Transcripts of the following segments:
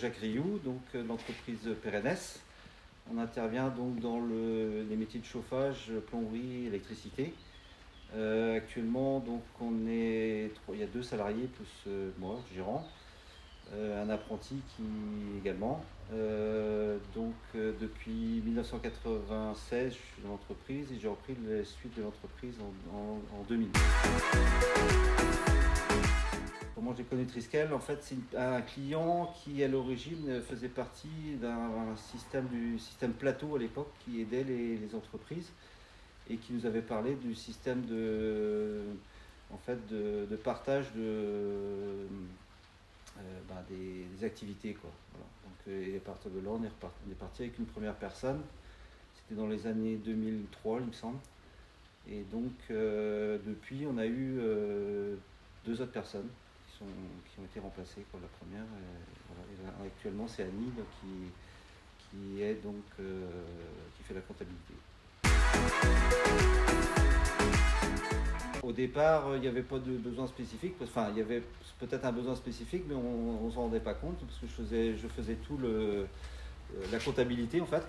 Jacques Rioux, donc l'entreprise Pérennes. On intervient donc dans les métiers de chauffage, plomberie, électricité. Actuellement, donc il y a 2 salariés plus moi, gérant, un apprenti qui également. Depuis 1996, je suis dans l'entreprise et j'ai repris la suite de l'entreprise en 2000. Comment j'ai connu Triskel? En fait, c'est un client qui, à l'origine, faisait partie du système Plateau à l'époque, qui aidait les entreprises et qui nous avait parlé du système de partage des activités, quoi. Voilà. Donc, et à partir de là, on est parti avec une première personne. C'était dans les années 2003, il me semble. Et donc, depuis, on a eu 2 autres personnes qui ont été remplacées, quoi, la première. Voilà. Et actuellement, c'est Annie donc, qui est donc qui fait la comptabilité. Au départ, il n'y avait pas de besoin spécifique. Enfin, il y avait peut-être un besoin spécifique, mais on ne s'en rendait pas compte parce que je faisais tout la comptabilité en fait.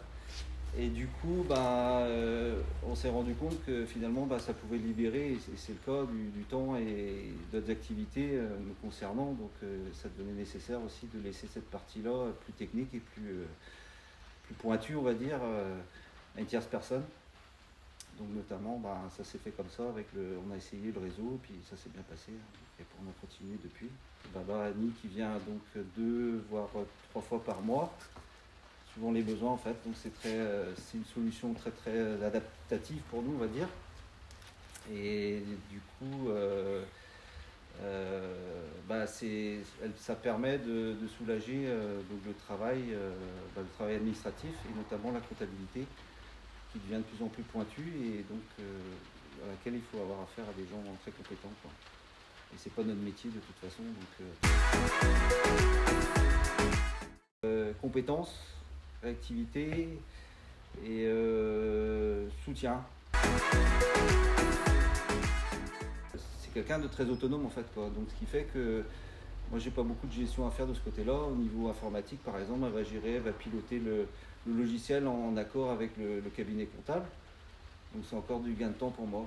Et du coup, on s'est rendu compte que finalement, ça pouvait libérer, et c'est le cas, du temps et d'autres activités me concernant. Donc, ça devenait nécessaire aussi de laisser cette partie-là plus technique et plus pointue, on va dire, à une tierce personne. Donc, notamment, ça s'est fait comme ça. On a essayé le réseau, puis ça s'est bien passé. Et on a continué depuis. Là, Annie qui vient donc 2 voire 3 fois par mois, suivant les besoins en fait. Donc c'est une solution très très adaptative pour nous, on va dire. Et du coup, ça permet de soulager donc le travail administratif et notamment la comptabilité qui devient de plus en plus pointue et donc à laquelle il faut avoir affaire à des gens très compétents, quoi. Et c'est pas notre métier de toute façon. Donc, compétences, réactivité et soutien. C'est quelqu'un de très autonome en fait, quoi. Donc ce qui fait que moi j'ai pas beaucoup de gestion à faire de ce côté-là. Au niveau informatique par exemple, elle va gérer, elle va piloter le logiciel en accord avec le cabinet comptable. Donc c'est encore du gain de temps pour moi.